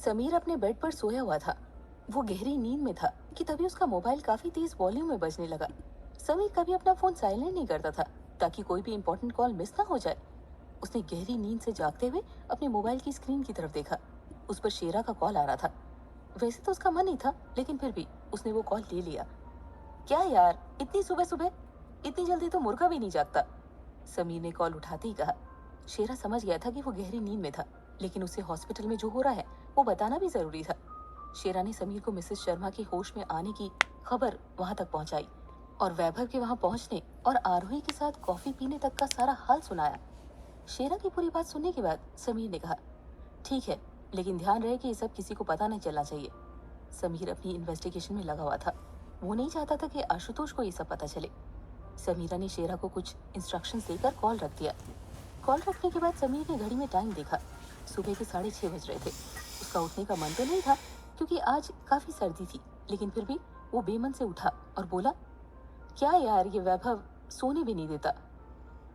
समीर अपने बेड पर सोया हुआ था। वो गहरी नींद में था कि तभी उसका मोबाइल काफी तेज वॉल्यूम में बजने लगा। समीर कभी अपना फोन साइलेंट नहीं करता था ताकि कोई भी इंपॉर्टेंट कॉल मिस ना हो जाए। उसने गहरी नींद से जागते हुए अपने मोबाइल की स्क्रीन की तरफ देखा। उस पर शेरा का कॉल आ रहा था। वैसे तो उसका मन नहीं था, लेकिन फिर भी उसने वो कॉल ले लिया। क्या यार, इतनी सुबह सुबह? इतनी जल्दी तो मुर्गा भी नहीं जागता, समीर ने कॉल उठाते ही कहा। शेरा समझ गया था कि वो गहरी नींद में था, लेकिन उसे हॉस्पिटल में जो हो रहा है वो बताना भी जरूरी था। शेरा ने समीर को मिसेस शर्मा के होश में आने की खबर वहां तक पहुंचाई और वैभव के वहां पहुंचने और आरोही के साथ कॉफी पीने तक का सारा हाल सुनाया। शेरा की पूरी बात सुनने के बाद समीर ने कहा, ठीक है, लेकिन ध्यान रहे कि ये सब किसी को पता नहीं चलना चाहिए। समीर अपनी इन्वेस्टिगेशन में लगा हुआ था। वो नहीं चाहता था कि आशुतोष को ये सब पता चले। समीरा ने शेरा को कुछ इंस्ट्रक्शंस देकर कॉल रख दिया। कॉल रखने के बाद समीर ने घड़ी में टाइम देखा। सुबह के 6:30 बज रहे थे। उसका उठने का मन तो नहीं था क्योंकि आज काफी सर्दी थी, लेकिन फिर भी वो बेमन से उठा और बोला, क्या यार, ये वैभव सोने भी नहीं देता।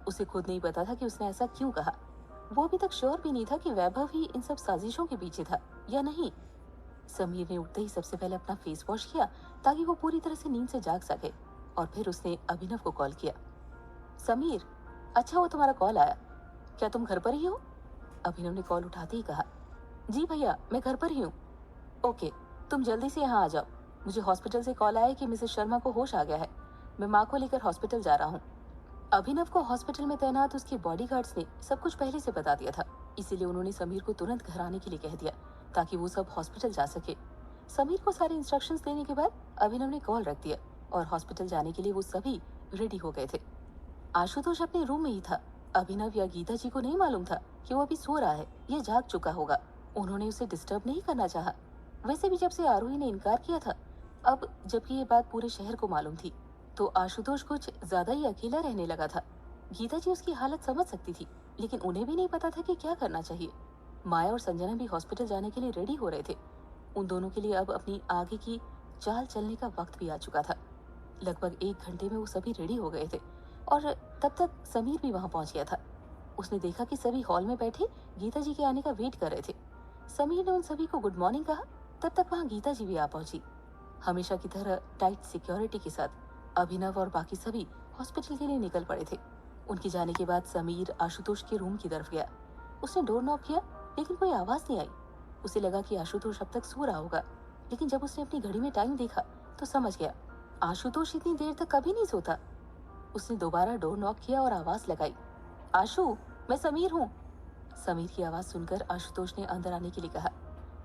उसे खुद नहीं पता था कि उसने ऐसा क्यों कहा। वो अभी तक श्योर भी नहीं था कि वैभव ही इन सब साजिशों के पीछे था या नहीं। समीर ने उठते ही सबसे पहले अपना फेस वॉश किया ताकि वो पूरी तरह से नींद से जाग सके, और फिर उसने अभिनव को कॉल किया। समीर, अच्छा हुआ तुम्हारा कॉल आया। क्या तुम घर पर ही हो? अभिनव ने कॉल उठाते ही कहा। जी भैया, मैं घर पर ही हूँ। ओके, तुम जल्दी से यहाँ आ जाओ। मुझे हॉस्पिटल से कॉल आया कि मिसेस शर्मा को होश आ गया है। मैं माँ को लेकर हॉस्पिटल जा रहा हूँ। अभिनव को हॉस्पिटल में तैनात उसके बॉडीगार्ड्स ने सब कुछ पहले से बता दिया था, इसीलिए उन्होंने समीर को तुरंत घर आने के लिए कह दिया ताकि वो सब हॉस्पिटल जा सके। समीर को सारे इंस्ट्रक्शंस देने के बाद अभिनव ने कॉल रख दिया और हॉस्पिटल जाने के लिए वो सभी रेडी हो गए थे। आशुतोष अपने रूम में ही था। अभिनव या गीता जी को नहीं मालूम था कि वो अभी सो रहा है या जाग चुका होगा। उन्होंने उसे डिस्टर्ब नहीं करना चाहा। वैसे भी जब से आरोही ने इनकार किया था, अब जबकि ये बात पूरे शहर को मालूम थी, तो आशुतोष कुछ ज्यादा ही अकेला रहने लगा था। गीता जी उसकी हालत समझ सकती थी, लेकिन उन्हें भी नहीं पता था कि क्या करना चाहिए। माया और संजना भी हॉस्पिटल जाने के लिए रेडी हो रहे थे। उन दोनों के लिए अब अपनी आगे की चाल चलने का वक्त भी आ चुका था। लगभग 1 घंटे में वो सभी रेडी हो गए थे और तब तक समीर भी वहां पहुंच गया था। उसने देखा कि सभी हॉल में बैठे गीता जी के आने का वेट कर रहे थे। समीर ने उन सभी को गुड मॉर्निंग कहा, तब तक वहां गीता जी भी आ पहुंची। हमेशा की तरह टाइट सिक्योरिटी के साथ अभिनव और बाकी सभी हॉस्पिटल के लिए निकल पड़े थे। उनके जाने के बाद समीर आशुतोष के रूम की तरफ गया। उसने डोर नॉक किया, लेकिन कोई आवाज नहीं आई। उसे लगा कि आशुतोष अब तक सो रहा होगा, लेकिन जब उसने अपनी घड़ी में टाइम देखा तो समझ गया, आशुतोष इतनी देर तक कभी नहीं सोता। उसने दोबारा डोर नॉक किया और आवाज लगाई, आशु, मैं समीर हूँ। समीर की आवाज सुनकर आशुतोष ने अंदर आने के लिए कहा।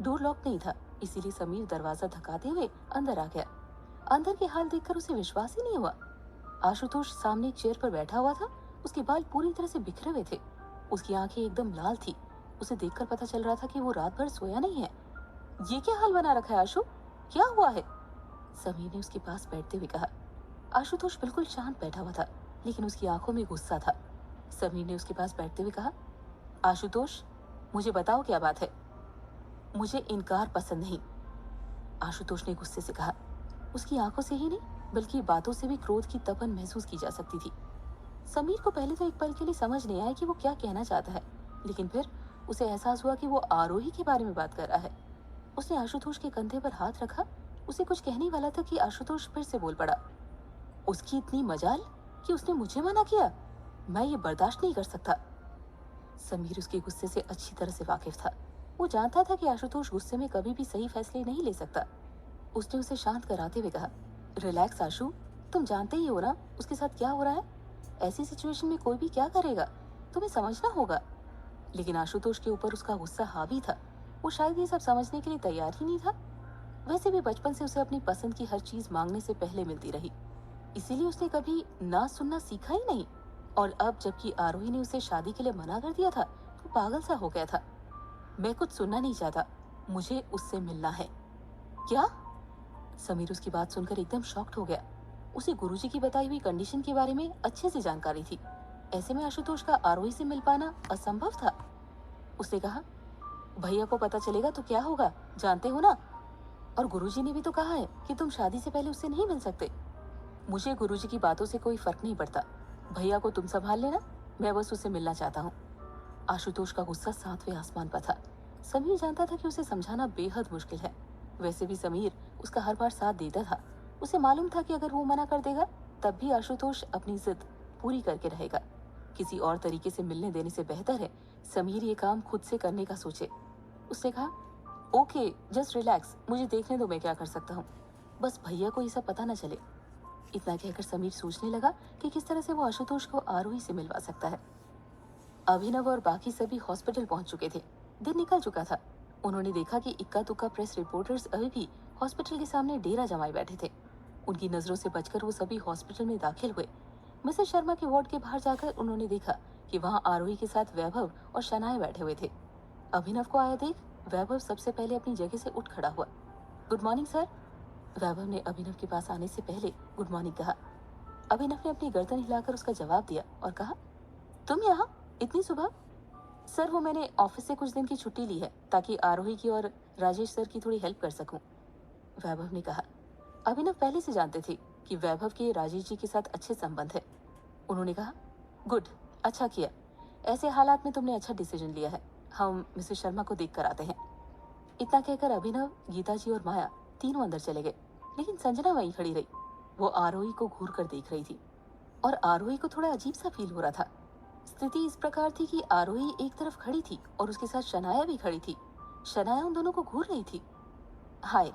डोर लॉक नहीं था, इसीलिए समीर दरवाजा धक्काते हुए अंदर आ गया। अंदर के हाल देखकर उसे विश्वास ही नहीं हुआ। आशुतोष सामने एक चेयर पर बैठा हुआ था। उसके बाल पूरी तरह से बिखरे हुए थे। उसकी आंखें एकदम लाल थी। उसे देखकर पता चल रहा था कि वो रात भर सोया नहीं है। ये क्या हाल बना रखा है आशु? क्या हुआ है? समीर ने उसके पास बैठते हुए कहा। आशुतोष बिल्कुल शांत बैठा हुआ था, लेकिन उसकी आंखों में गुस्सा था। समीर ने उसके पास बैठते हुए कहा, आशुतोष, मुझे बताओ क्या बात है? मुझे इनकार पसंद नहीं, आशुतोष ने गुस्से से कहा। उसकी आंखों से ही नहीं बल्कि बातों से भी क्रोध की तपन महसूस की जा सकती थी। समीर को पहले तो एक पल के लिए समझ नहीं आया कि वो क्या कहना चाहता है, लेकिन फिर उसे एहसास हुआ कि वो आरोही के बारे में बात कर रहा है। उसने आशुतोष के कंधे पर हाथ रखा। उसे कुछ कहने वाला था कि आशुतोष फिर से बोल पड़ा, उसकी इतनी मजाल कि उसने मुझे मना किया। मैं ये बर्दाश्त नहीं कर सकता। समीर उसके गुस्से से अच्छी तरह से वाकिफ था। वो जानता था कि आशुतोष गुस्से में कभी भी सही फैसले नहीं ले सकता। उसने उसे शांत कराते हुए कहा, रिलैक्स आशु, तुम जानते ही हो ना उसके साथ क्या हो रहा है। ऐसी सिचुएशन में कोई भी क्या करेगा, तुम्हें समझना होगा। लेकिन आशुतोष के ऊपर उसका गुस्सा हावी था। वो शायद ये सब समझने के लिए तैयार ही नहीं था। वैसे भी बचपन से उसे अपनी पसंद की हर चीज मांगने से पहले मिलती रही, इसीलिए उसने कभी ना सुनना सीखा ही नहीं। और अब जबकि आरोही ने उसे शादी के लिए मना कर दिया था, तो पागल सा हो गया था। मैं कुछ सुनना नहीं चाहता, मुझे उससे मिलना है। क्या? समीर उसकी बात सुनकर एकदम शॉक्ड हो गया। उसे गुरुजी की बताई हुई कंडीशन के बारे में अच्छे से जानकारी थी। ऐसे में आशुतोष का आरोही से मिल पाना असंभव था। उसने कहा, भैया को पता चलेगा तो क्या होगा, जानते हो ना। और गुरुजी ने भी तो कहा है कि तुम शादी से पहले उससे नहीं मिल सकते। मुझे गुरुजी की बातों से कोई फर्क नहीं पड़ता। भैया को तुम संभाल लेना, मैं बस उससे मिलना चाहता हूँ। आशुतोष का गुस्सा 7वें आसमान पर था। समीर जानता था कि उसे समझाना बेहद मुश्किल है। वैसे भी समीर उसका हर बार साथ देता था। उसे मालूम था कि अगर वो मना कर देगा तब भी आशुतोष अपनी जिद पूरी करके रहेगा। किसी और तरीके से मिलने देने से बेहतर है समीर ये काम खुद से करने का सोचे। उसने कहा, ओके जस्ट रिलैक्स, मुझे देखने दो मैं क्या कर सकता हूँ, बस भैया को ये सब पता न चले। इतना कहकर समीर सोचने लगा कि किस तरह से वो आशुतोष को आरोही से मिलवा सकता है। अभिनव और बाकी सभी हॉस्पिटल पहुंच चुके थे। दिन निकल चुका था। उन्होंने देखा कि इक्का दुक्का प्रेस रिपोर्टर्स अभी भी हॉस्पिटल के सामने डेरा जमाए बैठे थे। उनकी नजरों से बचकर वो सभी हॉस्पिटल में दाखिल हुए। मिसेस शर्मा के वार्ड के बाहर जाकर उन्होंने देखा कि वहां आरोही के साथ वैभव और शनाया बैठे हुए थे। अभिनव को आया देख वैभव सबसे पहले अपनी जगह से उठ खड़ा हुआ। Good morning sir. वैभव ने अभिनव के पास आने से पहले गुड मॉर्निंग कहा। अभिनव ने अपनी गर्दन हिलाकर उसका जवाब दिया और कहा, तुम यहाँ इतनी सुबह? सर वो मैंने ऑफिस से कुछ दिन की छुट्टी ली है ताकि आरोही की और राजेश सर की थोड़ी हेल्प कर सकूं। वैभव ने कहा। अभिनव पहले से जानते थे कि वैभव के राजेश जी के साथ अच्छे संबंध है। उन्होंने कहा, गुड, अच्छा किया। ऐसे हालात में तुमने अच्छा डिसीजन लिया है। हम मिसेस शर्मा को देख कर आते हैं। इतना कहकर अभिनव, गीता जी और माया तीनों अंदर चले गए, लेकिन संजना वहीं खड़ी रही। वो आरोही को घूर कर देख रही थी और आरोही को थोड़ा अजीब सा फील हो रहा था। स्थिति इस प्रकार थी कि आरोही एक तरफ खड़ी थी और उसके साथ शनाया भी खड़ी थी। शनाया उन दोनों को घूर रही थी। हाय,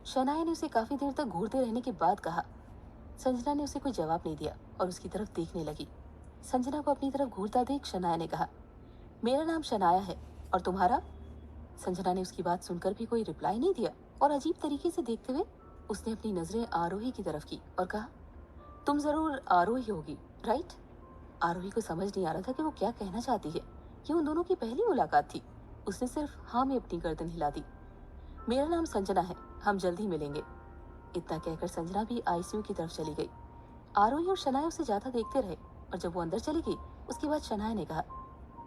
शनाया ने उसे काफी देर तक घूरते रहने के बाद कहा। संजना ने उसे कोई जवाब नहीं दिया और उसकी तरफ देखने लगी। संजना को अपनी तरफ घूरता देख शनाया ने कहा, मेरा नाम शनाया है और तुम्हारा? संजना ने उसकी बात सुनकर भी कोई रिप्लाई नहीं दिया और अजीब तरीके से देखते हुए उसने अपनी नजरें आरोही की तरफ की और कहा, तुम जरूर आरोही होगी, राइट? आरोही को समझ नहीं आ रहा था कि वो क्या कहना चाहती है। ये उन दोनों की पहली मुलाकात थी। उसने सिर्फ हाँ में अपनी गर्दन हिला दी। मेरा नाम संजना है, हम जल्द ही मिलेंगे। इतना कहकर संजना भी आईसीयू की तरफ चली गई। आरोही और शनाया उसे ज्यादा देखते रहे और जब वो अंदर चली गई उसके बाद शनाया ने कहा,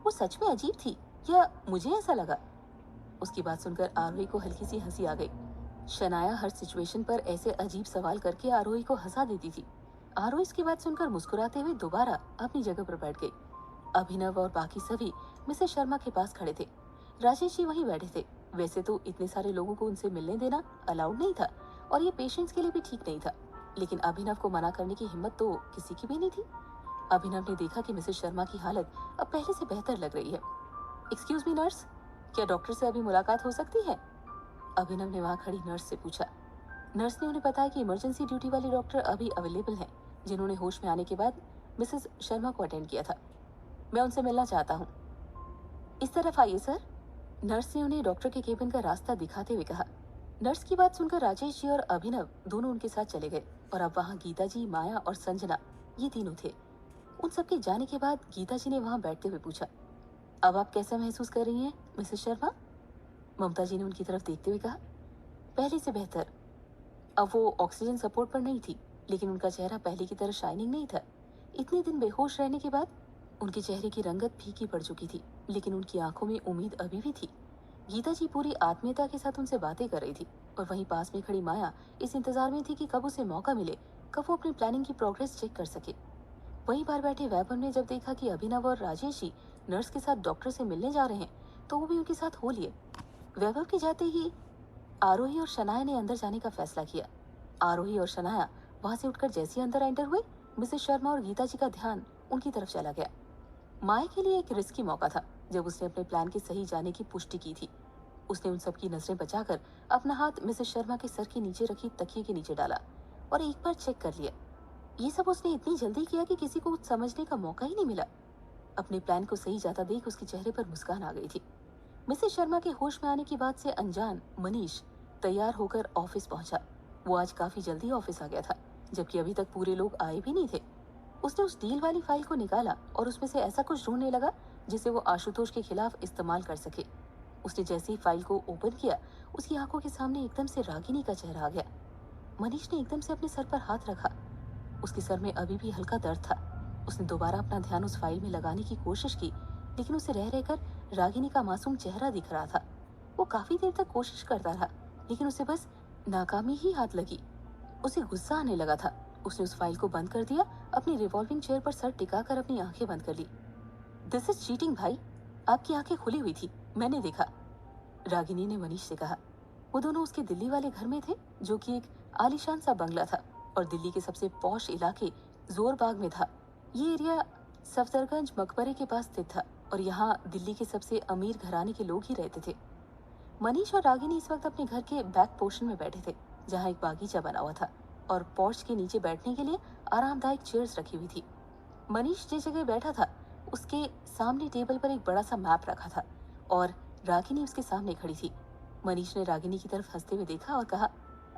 वो सच में अजीब थी या मुझे ऐसा लगा? उसकी बात सुनकर आरोही को हल्की सी हंसी आ गई। शनाया हर सिचुएशन पर ऐसे अजीब सवाल करके आरोही को हंसा देती थी। आरोही इसकी बात सुनकर मुस्कुराते हुए दोबारा अपनी जगह पर बैठ गई। अभिनव और बाकी सभी मिसेस शर्मा के पास खड़े थे। राजेश जी वहीं बैठे थे। वैसे तो इतने सारे लोगों को उनसे मिलने देना अलाउड नहीं था और ये पेशेंट्स के लिए भी ठीक नहीं था, लेकिन अभिनव को मना करने की हिम्मत तो किसी की भी नहीं थी। अभिनव ने देखा कि मिसेस शर्मा की हालत अब पहले से बेहतर लग रही है। एक्सक्यूज मी नर्स, क्या डॉक्टर से अभी मुलाकात हो सकती है? अभिनव ने वहां खड़ी नर्स से पूछा। नर्स ने उन्हें बताया कि इमरजेंसी ड्यूटी वाले डॉक्टर अभी अवेलेबल हैं, जिन्होंने होश में आने के बाद मिसेस शर्मा को अटेंड किया था। मैं उनसे मिलना चाहता हूँ। इस तरफ आइए सर। नर्स ने उन्हें डॉक्टर के केबिन का रास्ता दिखाते हुए कहा। नर्स की बात सुनकर राजेश जी और अभिनव दोनों उनके साथ चले गए और अब वहाँ गीता जी, माया और संजना ये तीनों थे। उन सबके जाने के बाद गीता जी ने वहाँ बैठते हुए पूछा, अब आप कैसा महसूस कर रही हैं मिसेस शर्मा? ममता जी ने उनकी तरफ देखते हुए कहा, पहले से बेहतर। अब वो ऑक्सीजन सपोर्ट पर नहीं थी, लेकिन उनका चेहरा पहले की तरह शाइनिंग नहीं था। इतने दिन बेहोश रहने के बाद उनके चेहरे की रंगत फीकी पड़ चुकी थी, लेकिन उनकी आंखों में उम्मीद अभी भी थी। गीता जी पूरी आत्मीयता के साथ उनसे बातें कर रही थी और वहीं पास में खड़ी माया इस इंतजार में थी कि कब उसे मौका मिले, कब वो अपनी प्लानिंग की प्रोग्रेस चेक कर सके। वहीं बाहर बैठे वैभव ने जब देखा कि अभिनव और राजेश जी नर्स के साथ डॉक्टर से मिलने जा रहे हैं, तो वो भी उनके साथ हो लिए। वैभव के जाते ही आरोही और शनाया ने अंदर जाने का फैसला किया। आरोही और शनाया वहां से उठकर जैसे ही अंदर एंटर हुए, मिसेस शर्मा और गीता जी का ध्यान उनकी तरफ चला गया। माया के लिए एक रिस्की मौका था जब उसने अपने प्लान के सही जाने की पुष्टि की थी। उसने उन सबकी नजरें बचाकर अपना हाथ मिसेस शर्मा के सर के नीचे रखी तकिए के नीचे डाला और एक बार चेक कर लिया। ये सब उसने इतनी जल्दी किया कि किसी को कुछ समझने का मौका ही नहीं मिला। अपने प्लान को सही जाता देख उसके चेहरे पर मुस्कान आ गई थी। मिसेस शर्मा के होश में आने की बात से अनजान मनीष तैयार होकर ऑफिस पहुंचा। वो आज काफी जल्दी ऑफिस आ गया था, जबकि अभी तक पूरे लोग आए भी नहीं थे। उसने उस डील वाली फाइल को निकाला और उसमें से ऐसा कुछ ढूंढने लगा जिसे वो आशुतोष के खिलाफ इस्तेमाल कर सके। उसने जैसे ही फाइल को ओपन किया, उसकी आंखों के सामने एकदम से रागिनी का चेहरा आ गया। मनीष ने एकदम से अपने सर पर हाथ रखा। उसके सर में अभी भी हल्का दर्द था। उसने दोबारा अपना ध्यान उस फाइल में लगाने की कोशिश की, लेकिन उसे रह रहकर रागिनी का मासूम चेहरा दिख रहा था। वो काफी देर तक कोशिश करता रहा, लेकिन उसे बस नाकामी ही हाथ लगी। उसे गुस्सा आने लगा था। उसने उस फाइल को बंद कर दिया, अपनी रिवॉल्विंग चेयर पर सर टिकाकर अपनी आंखें बंद कर ली। दिस इज चीटिंग भाई, आपकी आंखें खुली हुई थी, मैंने देखा। रागिनी ने मनीष से कहा। वो दोनों उसके दिल्ली वाले घर में थे, जो कि एक आलीशान सा बंगला था और दिल्ली के सबसे पॉश इलाके जोरबाग में था। ये एरिया सफदरगंज मकबरे के पास स्थित था और यहाँ दिल्ली के सबसे अमीर घराने के लोग ही रहते थे। मनीष और रागिनी इस वक्त अपने घर के बैक पोर्शन में बैठे थे, जहाँ एक बागीचा बना हुआ था और पोर्च के नीचे बैठने के लिए आरामदायक चेयर्स रखी हुई थी। मनीष जिस जगह बैठा था उसके सामने टेबल पर एक बड़ा सा मैप रखा था और रागिनी उसके सामने खड़ी थी। मनीष ने रागिनी की तरफ हंसते हुए देखा और कहा,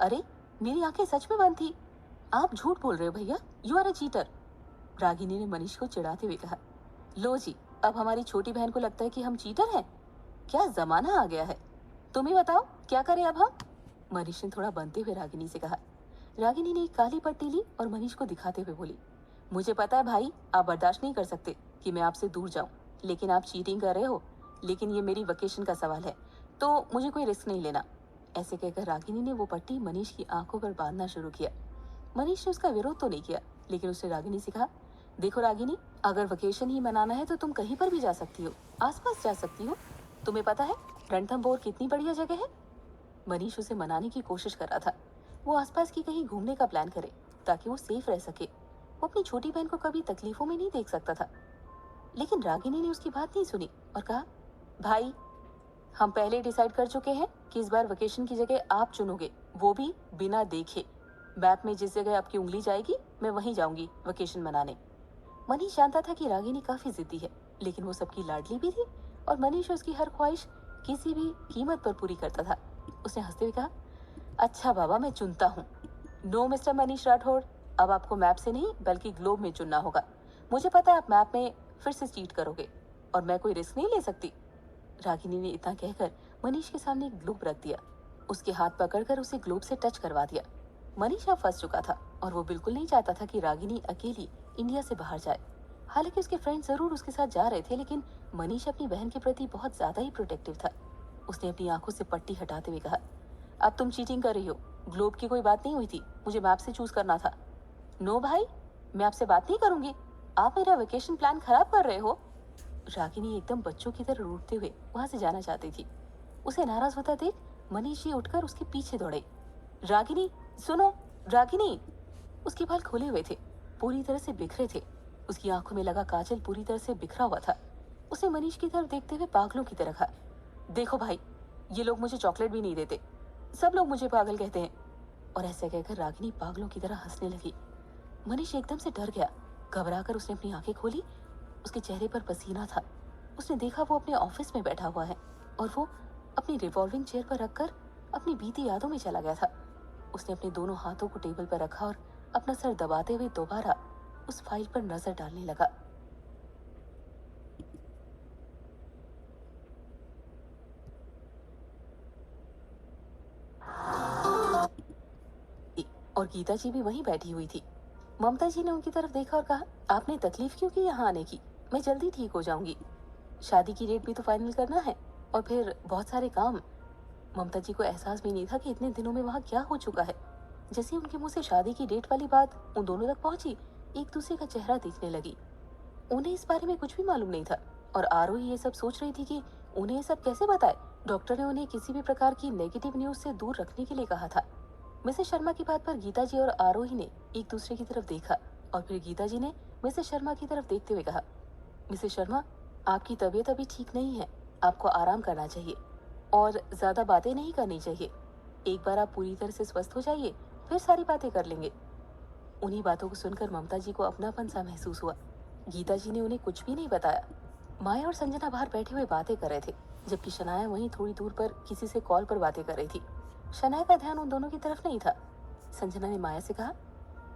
अरे मेरी आंखें सच में बंद थी। आप झूठ बोल रहे हो भैया, you are a cheater. Ragini ने मनीष को चिढ़ाते हुए कहा, लो जी, अब हमारी छोटी बहन को लगता है कि हम चीटर हैं। क्या जमाना आ गया है। तुम ही बताओ क्या करें अब हम। मनीष ने थोड़ा बनते हुए रागिनी से कहा। रागिनी ने एक काली पट्टी ली और मनीष को दिखाते हुए बोली, मुझे पता है भाई, आप बर्दाश्त नहीं कर सकते कि मैं आपसे दूर जाऊं, लेकिन आप चीटिंग कर रहे हो। लेकिन ये मेरी वेकेशन का सवाल है, तो मुझे कोई रिस्क नहीं लेना। ऐसे कहकर रागिनी ने वो पट्टी मनीष की आंखों पर बांधना शुरू किया। मनीष ने उसका विरोध तो नहीं किया, लेकिन उसने रागिनी से कहा, देखो रागिनी, अगर वेकेशन ही मनाना है तो तुम कहीं पर भी जा सकती हो, आसपास जा सकती हो। तुम्हें पता है रणथंभौर कितनी बढ़िया जगह है। मनीष उसे मनाने की कोशिश कर रहा था, वो आसपास की कहीं घूमने का प्लान करे ताकि वो सेफ रह सके। वो अपनी छोटी बहन को कभी तकलीफों में नहीं देख सकता था। लेकिन रागिनी ने उसकी बात नहीं सुनी और कहा, भाई हम पहले डिसाइड कर चुके हैं कि इस बार वेकेशन की जगह आप चुनोगे, वो भी बिना देखे। मैप में जिस जगह आपकी उंगली जाएगी मैं वहीं जाऊंगी वेकेशन मनाने। मनीष जानता था कि रागिनी काफी जिद्दी है, लेकिन वो सबकी लाडली भी थी और मनीष उसकी हर ख्वाहिश किसी भी कीमत पर पूरी करता था। उसने हंसते हुए कहा, अच्छा बाबा, मैं चुनता हूँ। नो मिस्टर मनीष राठौड़, अब आपको मैप से नहीं बल्कि ग्लोब में चुनना होगा। मुझे पता है आप मैप में फिर से चीट करोगे और मैं कोई रिस्क नहीं ले सकती। रागिनी ने इतना कहकर मनीष के सामने एक ग्लोब रख दिया। उसके हाथ पकड़कर उसे ग्लोब से टच करवा दिया। मनीष अब फंस चुका था और वो बिल्कुल नहीं चाहता था कि रागिनी अकेली इंडिया से बाहर जाए। हालांकि उसके फ्रेंड जरूर उसके साथ जा रहे थे, लेकिन मनीष अपनी बहन के प्रति बहुत ज्यादा ही प्रोटेक्टिव था। उसने अपनी आंखों से पट्टी हटाते हुए कहा, अब तुम चीटिंग कर रही हो। ग्लोब की कोई बात नहीं हुई थी, मुझे मैप से चूज करना था। नो भाई, मैं आपसे बात नहीं करूंगी। आप मेरा वेकेशन प्लान खराब कर रहे हो। रागिनी एकदम बच्चों की तरह रूठते हुए वहां से जाना चाहती थी। उसे नाराज होता देख मनीष जी उठकर उसके पीछे दौड़े। रागिनी सुनो, रागिनी। उसके बाल खुले हुए थे, पूरी तरह से बिखरे थे। उसकी आंखों में लगा काजल पूरी तरह से बिखरा हुआ था। उसे मनीष की तरफ देखते हुए पागलों की तरह कहा, देखो भाई, ये लोग मुझे चॉकलेट भी नहीं देते, सब लोग मुझे पागल कहते हैं। और ऐसे कहकर रागिनी पागलों की तरह हंसने लगी। मनीष एकदम से डर गया। घबराकर उसने अपनी आंखें खोली। उसके चेहरे पर पसीना था। उसने देखा वो अपने ऑफिस में बैठा हुआ है और वो अपनी रिवॉल्विंग चेयर पर रखकर अपनी बीती यादों में चला गया था। उसने अपने दोनों हाथों को टेबल पर रखा और अपना सर दबाते हुए दोबारा उस फाइल पर नजर डालने लगा। और गीता जी भी वहीं बैठी हुई थी। ममता जी ने उनकी तरफ देखा और कहा, आपने तकलीफ क्यों की यहाँ आने की? मैं जल्दी ठीक हो जाऊंगी। शादी की डेट भी तो फाइनल करना है और फिर बहुत सारे काम। ममता जी को एहसास भी नहीं था कि इतने दिनों में वहाँ क्या हो चुका है। जैसे उनके मुंह से शादी की डेट वाली बात उन दोनों तक पहुंची, एक दूसरे का चेहरा देखने लगी। उन्हें इस बारे में कुछ भी मालूम नहीं था और आरोही ये सब सोच रही थी कि उन्हें ये सब कैसे बताए। डॉक्टर ने उन्हें किसी भी प्रकार की नेगेटिव न्यूज से दूर रखने के लिए कहा था। मिसेस शर्मा की बात पर गीता जी और आरोही ने एक दूसरे की तरफ देखा और फिर गीता जी ने मिसेस शर्मा की तरफ देखते हुए कहा, मिसेस शर्मा, आपकी तबीयत अभी ठीक नहीं है, आपको आराम करना चाहिए और ज्यादा बातें नहीं करनी चाहिए। एक बार आप पूरी तरह से स्वस्थ हो जाइए, फिर सारी बातें कर लेंगे। उन्हीं बातों को सुनकर ममता जी को अपनापन सा महसूस हुआ। गीता जी ने उन्हें कुछ भी नहीं बताया। माया और संजना बाहर बैठे हुए बातें कर रहे थे, जबकि शनाया वहीं थोड़ी दूर पर किसी से कॉल पर बातें कर रही थी। शनाया का ध्यान उन दोनों की तरफ नहीं था। संजना ने माया से कहा,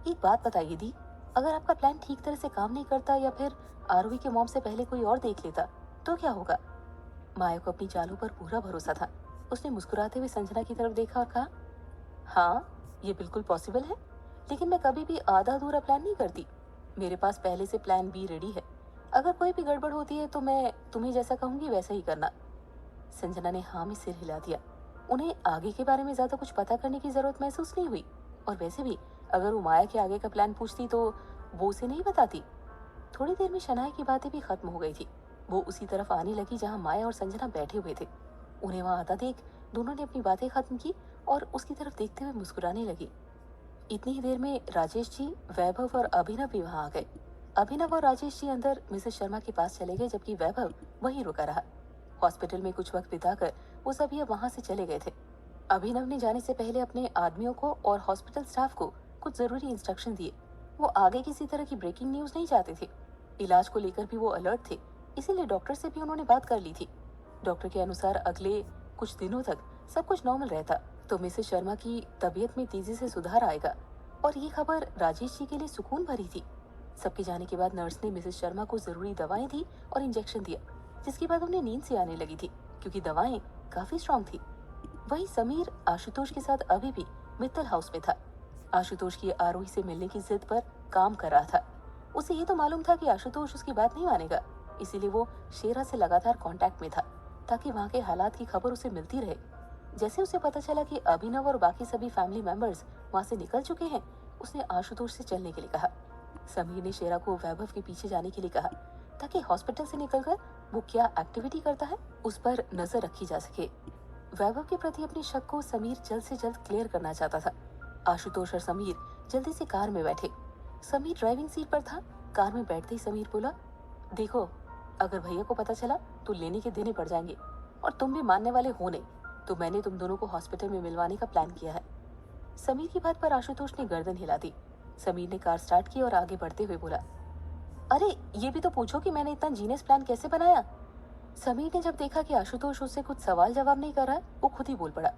एक बात बताइए दी, अगर आपका प्लान ठीक तरह से काम नहीं करता या फिर आरोही के मॉम से पहले कोई और देख लेता तो क्या होगा? माया को अपनी चालों पर पूरा भरोसा था। उसने मुस्कुराते हुए संजना की तरफ देखा और कहा, हाँ, ये बिल्कुल पॉसिबल है, लेकिन मैं कभी भी आधा अधूरा प्लान नहीं करती। मेरे पास पहले से प्लान बी रेडी है। अगर कोई भी गड़बड़ होती है तो मैं तुम्हें जैसा कहूंगी वैसा ही करना। संजना ने हाँ में सिर हिला दिया। उन्हें आगे के बारे में ज्यादा कुछ पता करने की जरूरत महसूस नहीं हुई और वैसे भी अगर वो माया के आगे का प्लान पूछती तो वो उसे नहीं बताती। थोड़ी देर में शनाया की बातें भी खत्म हो गई थी। वो उसी तरफ आने लगी जहाँ माया और संजना बैठे हुए थे। उन्हें वहां आता देख दोनों ने अपनी बातें खत्म की और उसकी तरफ देखते हुए मुस्कुराने लगी। इतनी ही देर में राजेश जी, वैभव और अभिनव भी वहां आ गए। अभिनव और राजेश जी अंदर मिसेस शर्मा के पास चले गए, जबकि वैभव वहीं रुका रहा। हॉस्पिटल में कुछ वक्त बिताकर वो सभी अब वहां से चले गए थे। अभिनव ने जाने से पहले अपने आदमियों को और हॉस्पिटल स्टाफ को कुछ जरूरी इंस्ट्रक्शन दिए। वो आगे किसी तरह की ब्रेकिंग न्यूज नहीं चाहते थे। इलाज को लेकर भी वो अलर्ट थे, इसीलिए डॉक्टर से भी उन्होंने बात कर ली थी। डॉक्टर के अनुसार अगले कुछ दिनों तक सब कुछ नॉर्मल रहता तो मिसेस शर्मा की तबीयत में तेजी से सुधार आएगा। और ये खबर राजेश जी के लिए सुकून भरी थी। सबके जाने के बाद नर्स ने मिसेस शर्मा को जरूरी दवाएं दी और इंजेक्शन दिया, जिसके बाद उन्हें नींद से आने लगी थी, क्योंकि दवाएं काफी स्ट्रांग थी। वहीं समीर आशुतोष के साथ अभी भी मित्तल हाउस में था। आशुतोष की आरोही से मिलने की जिद पर काम कर रहा था। उसे ये तो मालूम था कि आशुतोष उसकी बात नहीं मानेगा, इसीलिए वो शेरा से लगातार कांटेक्ट में था, ताकि वहाँ के हालात की खबर उसे मिलती रहे। जैसे उसे पता चला कि अभिनव और बाकी सभी फैमिली मेंबर्स वहाँ से निकल चुके हैं, उसने आशुतोष से चलने के लिए कहा। समीर ने शेरा को वैभव के पीछे जाने के लिए कहा, ताकि हॉस्पिटल से निकलकर वो क्या एक्टिविटी करता है उस पर नजर रखी जा सके। वैभव के प्रति अपने शक को समीर जल्द से जल्द क्लियर करना चाहता था। आशुतोष और समीर जल्दी से कार में बैठे। समीर ड्राइविंग सीट पर था। कार में बैठते ही समीर बोला, देखो, अगर भैया को पता चला तो लेने के देने पड़ जाएंगे, और तुम भी मानने वाले हो नहीं, तो मैंने तुम दोनों को हॉस्पिटल में मिलवाने का प्लान किया है। समीर की बात पर आशुतोष ने गर्दन हिला दी। समीर ने कार स्टार्ट की और आगे बढ़ते हुए बोला, अरे ये भी तो पूछो कि मैंने इतना जीनियस प्लान कैसे बनाया। समीर ने जब देखा कि आशुतोष उससे कुछ सवाल जवाब नहीं कर रहा है, वो खुद ही बोल पड़ा,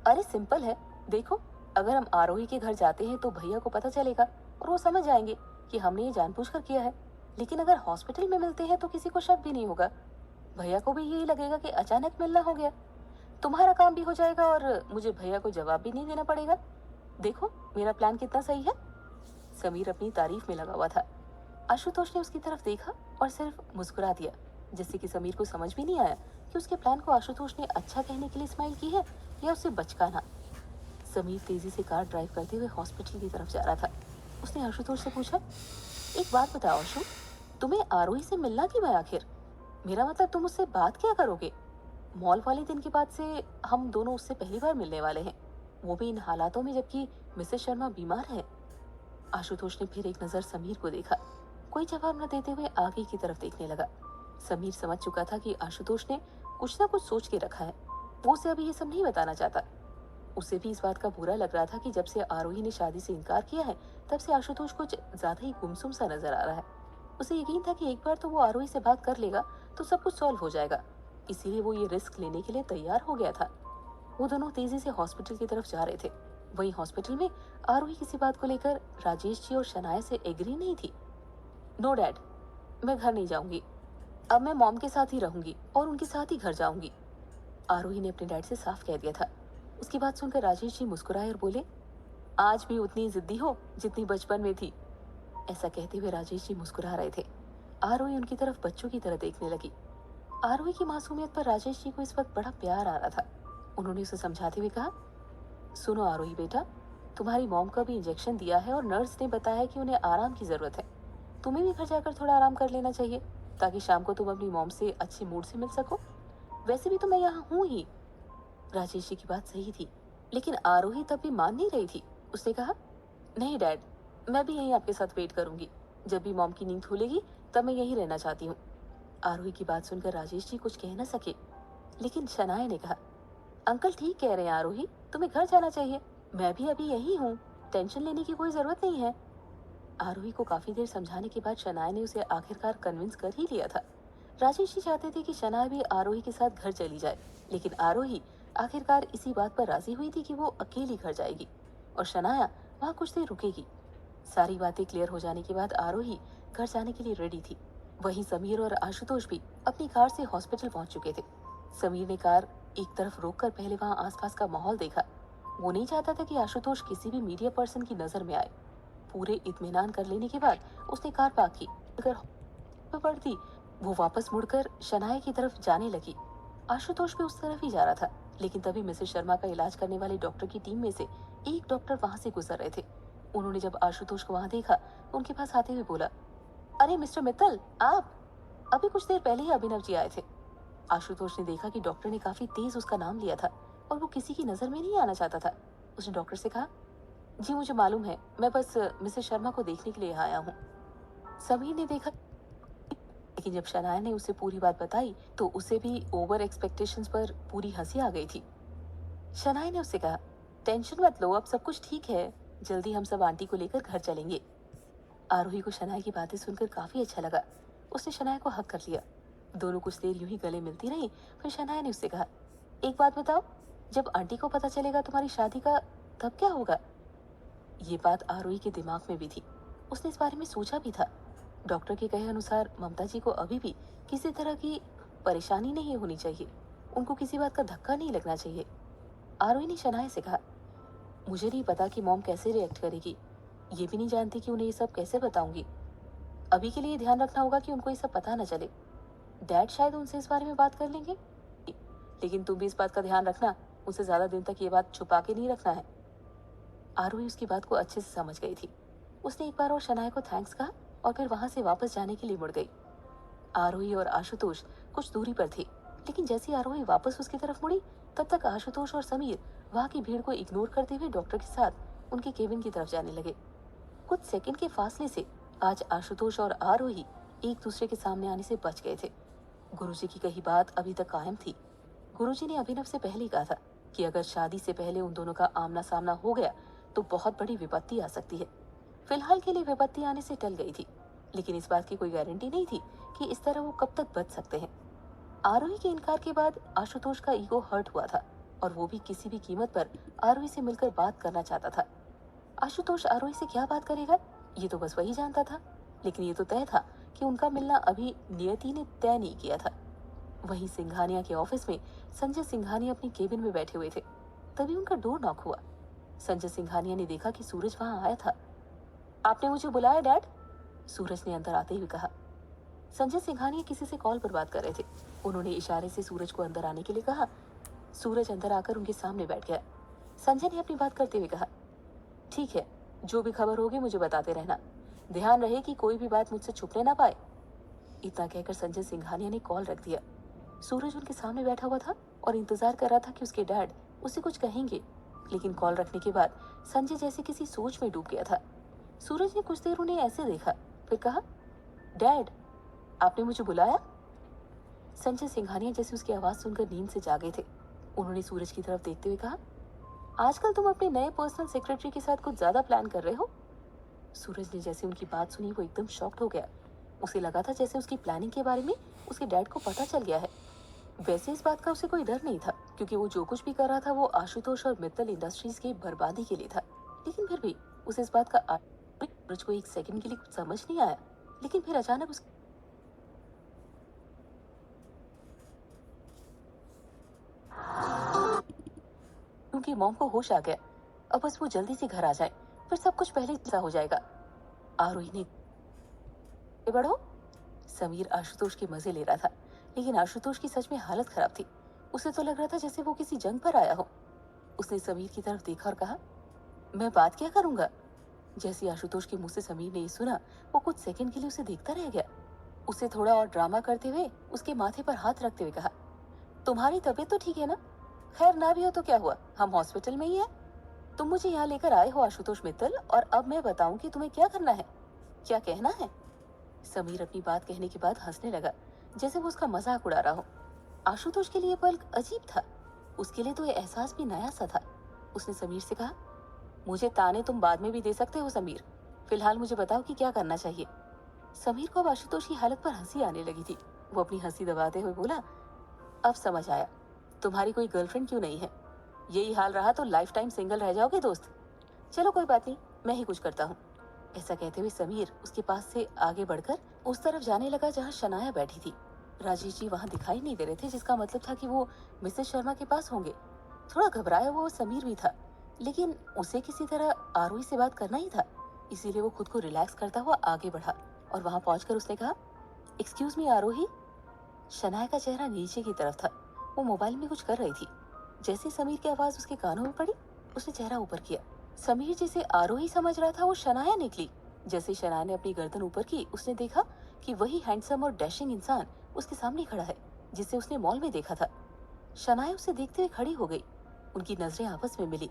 अरे सिंपल है, देखो, अगर हम आरोही के घर जाते हैं तो भैया को पता चलेगा और वो समझ जाएंगे कि हमने ये जानबूझकर किया है। लेकिन अगर हॉस्पिटल में मिलते हैं तो किसी को शक भी नहीं होगा। भैया को भी यही लगेगा कि अचानक मिलना हो गया। तुम्हारा काम भी हो जाएगा और मुझे भैया को जवाब भी नहीं देना पड़ेगा। देखो मेरा प्लान कितना सही है। समीर अपनी तारीफ में लगा हुआ था। आशुतोष ने उसकी तरफ देखा और सिर्फ मुस्कुरा दिया, जिससे कि समीर को समझ भी नहीं आया कि उसके प्लान को आशुतोष ने अच्छा कहने के लिए स्माइल की है या उससे बचकाना। समीर तेजी से कार ड्राइव करते हुए हॉस्पिटल की तरफ जा रहा था। उसने आशुतोष से पूछा, एक बात बताओ आशु, तुम्हें आरोही से मिलना क्यों है आखिर? मेरा मतलब तुम उससे बात क्या करोगे? मॉल वाले दिन के बाद से हम दोनों उससे पहली बार मिलने वाले हैं, वो भी इन हालातों में जबकि मिसेस शर्मा बीमार है। आशुतोष ने फिर एक नजर समीर को देखा। कोई जवाब न देते हुए आगे की तरफ देखने लगा। समीर समझ चुका था कि आशुतोष ने कुछ ना कुछ सोच के रखा है। वो उसे अभी ये सब नहीं बताना चाहता। उसे भी इस बात का बुरा लग रहा था कि जब से आरोही ने शादी से इनकार किया है, तब से आशुतोष कुछ ज्यादा ही गुमसुम सा नजर आ रहा है। उसे यकीन था कि एक बार तो वो आरोही से बात कर लेगा तो सब कुछ सॉल्व हो जाएगा, इसीलिए वो ये रिस्क लेने के लिए तैयार हो गया था। वो दोनों तेजी से हॉस्पिटल की तरफ जा रहे थे। वहीं हॉस्पिटल में आरोही किसी बात को लेकर राजेश जी और शनाया से एग्री नहीं थी। नो डैड, मैं घर नहीं जाऊंगी, अब मैं मॉम के साथ ही रहूंगी और उनके साथ ही घर जाऊंगी, आरोही ने अपने डैड से साफ कह दिया था। उसकी बात सुनकर राजेश जी मुस्कुराए और बोले, आज भी उतनी जिद्दी हो जितनी बचपन में थी। ऐसा कहते हुए राजेश जी मुस्कुरा रहे थे। आरोही उनकी तरफ बच्चों की तरह देखने लगी। आरोही की मासूमियत पर राजेश जी को इस वक्त बड़ा प्यार आ रहा था। उन्होंने उसे समझाते हुए कहा, सुनो आरोही बेटा, तुम्हारी मॉम का भी इंजेक्शन दिया है और नर्स ने बताया कि उन्हें आराम की जरूरत है। तुम्हें भी घर जाकर थोड़ा आराम कर लेना चाहिए, ताकि शाम को तुम अपनी मॉम से अच्छे मूड से मिल सको। वैसे भी तो मैं यहाँ हूँ ही। राजेश जी की बात सही थी, लेकिन आरोही तब भी मान नहीं रही थी। उसने कहा, नहीं डैड, मैं भी यहीं आपके साथ वेट करूंगी। जब भी मॉम की नींद खुलेगी तब मैं यहीं रहना चाहती हूँ। आरोही की बात सुनकर राजेश जी कुछ कह न सके, लेकिन शनाया ने कहा, अंकल ठीक कह रहे हैं आरोही, तुम्हें घर जाना चाहिए। मैं भी अभी यही हूँ, टेंशन लेने की कोई जरूरत नहीं है। आरोही को काफी देर समझाने के बाद शनाया ने उसे आखिरकार कन्विंस कर ही लिया था। राजेश जी चाहते थे कि शनाया भी आरोही के साथ घर चली जाए, लेकिन आरोही आखिरकार इसी बात पर राजी हुई थी कि वो अकेली घर जाएगी और शनाया वहाँ कुछ देर रुकेगी। सारी बातें क्लियर हो जाने के बाद आरोही घर जाने के लिए रेडी थी। वहीं समीर और आशुतोष भी अपनी कार से हॉस्पिटल पहुंच चुके थे। समीर ने कार एक तरफ रोककर पहले वहां आसपास का माहौल देखा। वो नहीं चाहता था कि आशुतोष किसी भी मीडिया पर्सन की नजर में आए। पूरे इत्मीनान कर लेने के बाद उसने कार पार्क की। अगर पड़ती वो वापस मुड़कर शनाया की तरफ जाने लगी। आशुतोष भी उस तरफ ही जा रहा था, लेकिन तभी मिसेस शर्मा का इलाज करने वाले डॉक्टर की टीम में से एक डॉक्टर वहां से गुजर रहे थे। उन्होंने जब आशुतोष को वहां देखा, उनके पास आते हुए बोला, अरे मिस्टर मित्तल, आप? अभी कुछ देर पहले ही अभिनव जी आए थे। आशुतोष ने देखा कि डॉक्टर ने काफी तेज उसका नाम लिया था और वो किसी की नजर में नहीं आना चाहता था। उसने डॉक्टर से कहा, जी मुझे मालूम है, मैं बस मिसेस शर्मा को देखने के लिए आया हूँ। समीर ने देखा, लेकिन जब शनाया ने उसे पूरी बात बताई तो उसे भी ओवर एक्सपेक्टेशंस पर पूरी हंसी आ गई थी। शनाया ने उससे कहा, टेंशन मत लो, अब सब कुछ ठीक है, जल्दी हम सब आंटी को लेकर घर चलेंगे। आरोही को शनाया की बातें सुनकर काफी अच्छा लगा। उसने शनाया को हक कर लिया। दोनों कुछ देर यूं ही गले मिलती रही। फिर शनाया ने उससे कहा, एक बात बताओ, जब आंटी को पता चलेगा तुम्हारी शादी का, तब क्या होगा? ये बात आरोही के दिमाग में भी थी। उसने इस बारे में सोचा भी था। डॉक्टर के कहे अनुसार ममता जी को अभी भी किसी तरह की परेशानी नहीं होनी चाहिए, उनको किसी बात का धक्का नहीं लगना चाहिए। आरोही ने शनाया से कहा, मुझे नहीं पता कि मॉम कैसे रिएक्ट करेगी, ये भी नहीं जानती कि उन्हें ये सब कैसे बताऊंगी। अभी के लिए ध्यान रखना होगा कि उनको ये सब पता न चले। डैड शायद उनसे इस बारे में बात कर लेंगे, लेकिन तुम भी इस बात का ध्यान रखना, उनसे ज्यादा दिन तक ये बात छुपा के नहीं रखना है। आरोही उसकी बात को अच्छे से समझ गई थी। उसने एक बार और शनाया को थैंक्स कहा और फिर वहां से वापस जाने के लिए मुड़ गई। आरोही और आशुतोष कुछ दूरी पर थे, लेकिन जैसी आरोही वापस उसकी तरफ मुड़ी, तब तक आशुतोष और समीर वहां की भीड़ को इग्नोर करते हुए डॉक्टर के साथ उनके केबिन की तरफ जाने लगे। कुछ सेकंड के फासले से आज आशुतोष और आरोही एक दूसरे के सामने आने से बच गए थे। गुरुजी की कही बात अभी तक कायम थी। गुरुजी ने अभिनव से पहले ही कहा था कि अगर शादी से पहले उन दोनों का आमना सामना हो गया तो बहुत बड़ी विपत्ति आ सकती है। फिलहाल के लिए विपत्ति आने से टल गई थी, लेकिन इस बात की कोई गारंटी नहीं थी कि इस तरह वो कब तक बच सकते हैं। आरोही के इनकार के बाद आशुतोष का ईगो हर्ट हुआ था और वो भी किसी भी कीमत पर आरोही से मिलकर बात करना चाहता था। आशुतोष आरोही से क्या बात करेगा, ये तो बस वही जानता था, लेकिन ये तो तय था कि उनका मिलना अभी नियति ने तय नहीं किया था। वहीं सिंघानिया के ऑफिस में संजय सिंघानिया अपनी केबिन में बैठे हुए थे। तभी उनका डोर नॉक हुआ। संजय सिंघानिया ने देखा कि सूरज वहां आया था। आपने मुझे बुलाया डैड? सूरज ने अंदर आते हुए कहा। संजय सिंघानिया किसी से कॉल पर बात कर रहे थे। उन्होंने इशारे से सूरज को अंदर आने के लिए कहा। सूरज अंदर आकर उनके सामने बैठ गया। संजय ने अपनी बात करते हुए कहा, ठीक है, जो भी खबर होगी मुझे बताते रहना, ध्यान रहे कि कोई भी बात मुझसे छुपने ना पाए। इतना कहकर संजय सिंघानिया ने कॉल रख दिया। सूरज उनके सामने बैठा हुआ था और इंतजार कर रहा था कि उसके डैड उसे कुछ कहेंगे, लेकिन कॉल रखने के बाद संजय जैसे किसी सोच में डूब गया था। सूरज ने कुछ देर उन्हें ऐसे देखा, फिर कहा, डैड, आपने मुझे बुलाया? संजय सिंघानिया जैसे उसकी आवाज सुनकर नींद से जागे थे। उन्होंने सूरज की तरफ देखते हुए कहा, आजकल तुम अपने नए पर्सनल सेक्रेटरी के साथ कुछ ज्यादा प्लान कर रहे हो? सूरज ने जैसे उनकी बात सुनी वो एकदम शॉक्ड हो गया। उसे लगा था जैसे उसकी प्लानिंग के बारे में उसके डैड को पता चल गया है। वैसे इस बात का उसे कोई डर नहीं था, क्योंकि वो जो कुछ भी कर रहा था वो आशुतोष और मित्तल इंडस्ट्रीज की बर्बादी के लिए था। लेकिन फिर भी उसे इस बात का सूरज को एक सेकंड के लिए कुछ समझ नहीं आया। लेकिन फिर अचानक उस क्योंकि मॉम को होश आ गया। अब बस वो जल्दी से घर आ जाए, फिर सब कुछ पहले जैसा हो जाएगा। आरोही ने, बढ़ो। समीर आशुतोष के मजे ले रहा था, लेकिन आशुतोष की सच में हालत खराब थी। उसे तो लग रहा था जैसे वो किसी जंग पर आया हो। उसने समीर की तरफ देखा और कहा, मैं बात क्या करूंगा? जैसे आशुतोष के मुंह से समीर ने ये सुना, वो कुछ सेकंड के लिए उसे देखता रह गया। उसे थोड़ा और ड्रामा करते हुए उसके माथे पर हाथ रखते हुए कहा, तुम्हारी तबीयत तो ठीक है ना? खैर ना भी हो तो क्या हुआ, हम हॉस्पिटल में ही है। तुम मुझे यहाँ लेकर आए हो आशुतोष मित्तल, और अब मैं बताऊं कि तुम्हें क्या करना है, क्या कहना है। समीर अपनी बात कहने के बाद हंसने लगा, जैसे वो उसका मजाक उड़ा रहा हो। आशुतोष के लिए पल अजीब था। उसके लिए तो ये एहसास भी नया सा था। उसने समीर से कहा, मुझे ताने तुम बाद में भी दे सकते हो समीर, फिलहाल मुझे बताओ कि क्या करना चाहिए। समीर को अब आशुतोष की हालत पर हंसी आने लगी थी। वो अपनी हंसी दबाते हुए बोला, अब समझ आया, तुम्हारी कोई गर्लफ्रेंड क्यों नहीं है। यही हाल रहा तो लाइफ टाइम सिंगल रह जाओगे दोस्त। चलो कोई बात नहीं, मैं ही कुछ करता हूँ। ऐसा कहते हुए समीर उसके पास से आगे बढ़कर उस तरफ जाने लगा जहाँ शनाया बैठी थी। राजेश जी वहां दिखाई नहीं दे रहे थे, जिसका मतलब था कि वो मिसेस शर्मा के पास होंगे। थोड़ा घबराया हुआ समीर भी था, लेकिन उसे किसी तरह आरोही से बात करना ही था, इसीलिए वो खुद को रिलैक्स करता हुआ आगे बढ़ा और वहां पहुंचकर उसने कहा, एक्सक्यूज मी आरोही। शनाया का चेहरा नीचे की तरफ था। वो मोबाइल में कुछ कर रही थी। जैसे समीर की आवाज उसके कानों में पड़ी, उसने चेहरा ऊपर किया। समीर जिसे आरोही समझ रहा था वो शनाया निकली। जैसे शनाया ने अपनी गर्दन ऊपर की, उसने देखा कि वही हैंडसम और डैशिंग इंसान उसके सामने खड़ा है। जिसे उसने मॉल में देखा था। शनाया उसे देखते हुए खड़ी हो गई। उनकी नजरें आपस में मिली।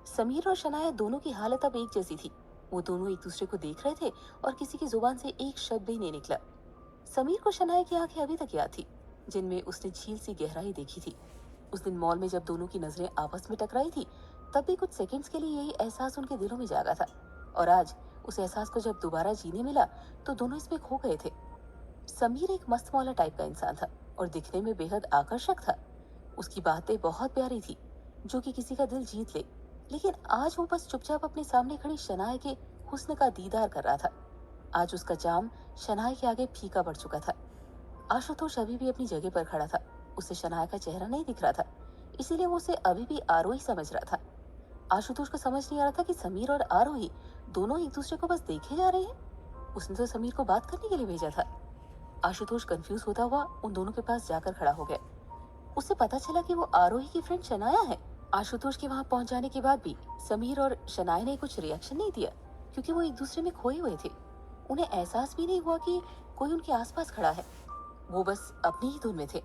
समीर और शनाया दोनों की हालत अब एक जैसी थी। वो दोनों एक दूसरे को देख रहे थे और किसी की जुबान से एक शब्द भी नहीं निकला। समीर को शनाया की आंखें अभी तक याद थी, जिनमें उसने झील सी गहराई देखी थी। उस दिन मॉल में जब दोनों की नजरें आपस में टकराई थी, तब भी कुछ सेकंड्स के लिए यही एहसास उनके दिलों में जागा था। और आज उस एहसास को जब दोबारा जीने मिला तो दोनों इसमें खो गए थे। समीर एक मस्त मौला टाइप का इंसान था और दिखने में बेहद आकर्षक था। उसकी बातें बहुत प्यारी थी, जो कि किसी का दिल जीत ले। लेकिन आज वो बस चुपचाप अपने सामने खड़ी शनाया के हुस्न का दीदार कर रहा था। आज उसका जाम शनाया के आगे फीका पड़ चुका था। आशुतोष अभी भी अपनी जगह पर खड़ा था। उसे शनाया का चेहरा नहीं दिख रहा था, इसीलिए वो उसे अभी भी आरोही समझ रहा था। आशुतोष को समझ नहीं आ रहा था कि समीर और आरोही दोनों एक दूसरे को बस देखे जा रहे हैं। उसने तो समीर को बात करने के लिए भेजा था। आशुतोष कंफ्यूज होता हुआ उन दोनों के पास जाकर खड़ा हो गया। उसे पता चला कि वो आरोही की फ्रेंड शनाया है। आशुतोष के वहां पहुंच जाने के बाद भी समीर और शनाया ने कुछ रिएक्शन नहीं दिया, क्योंकि वो एक दूसरे में खोए हुए थे। उन्हें एहसास भी नहीं हुआ कि कोई उनके आसपास खड़ा है। वो बस अपनी ही धुन में थे।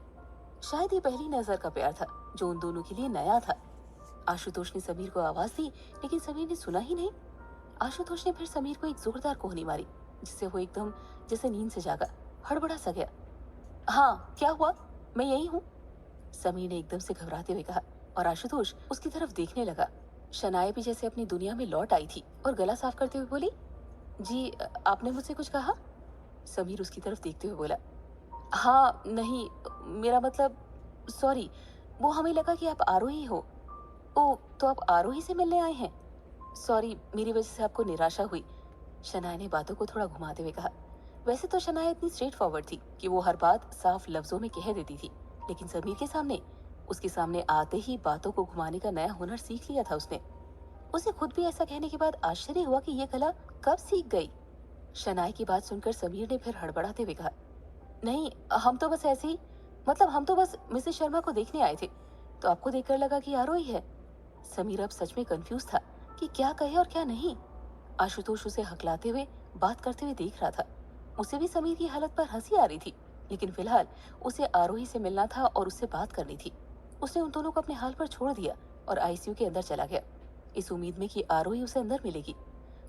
शायद ये पहली नजर का प्यार था जो उन दोनों के लिए नया था। आशुतोष ने समीर को आवाज दी, लेकिन समीर ने सुना ही नहीं। आशुतोष ने फिर समीर को एक जोरदार कोहनी मारी, जिससे वो एकदम जैसे नींद से जागा, हड़बड़ा सा गया। हाँ, क्या हुआ? मैं यही हूँ, समीर ने एकदम से घबराते हुए कहा। और आशुतोष उसकी तरफ देखने लगा। शनाया भी जैसे अपनी दुनिया में लौट आई थी और गला साफ करते हुए बोली, जी आपने मुझसे कुछ कहा? समीर उसकी तरफ देखते हुए बोला, हाँ नहीं, मेरा मतलब, सॉरी, वो हमें लगा कि आप आरोही हो। ओ, तो आप आरोही से मिलने आए हैं? सॉरी, मेरी वजह से आपको निराशा हुई, शनाया ने बातों को थोड़ा घुमाते हुए कहा। वैसे तो शनाया इतनी स्ट्रेट फॉरवर्ड थी कि वो हर बात साफ लफ्जों में कह देती थी, लेकिन समीर के सामने, उसके सामने आते ही बातों को घुमाने का नया हुनर सीख लिया था उसने। उसे खुद भी ऐसा कहने के बाद आश्चर्य हुआ कि ये कला कब सीख गई। शनाया की बात सुनकर समीर ने फिर हड़बड़ाते हुए कहा, नहीं, हम तो बस ऐसे ही, मतलब हम तो बस मिसेस शर्मा को देखने आए थे, तो आपको देखकर लगा कि आरोही है। समीर अब सच में कंफ्यूज था कि क्या कहे और क्या नहीं। आशुतोष उसे हकलाते हुए बात करते हुए देख रहा था। उसे भी समीर की हालत पर हंसी आ रही थी, लेकिन फिलहाल उसे आरोही से मिलना था और उससे बात करनी थी। उसने उन दोनों को अपने हाल पर छोड़ दिया और आईसीयू के अंदर चला गया, इस उम्मीद में कि आरोही उसे अंदर मिलेगी।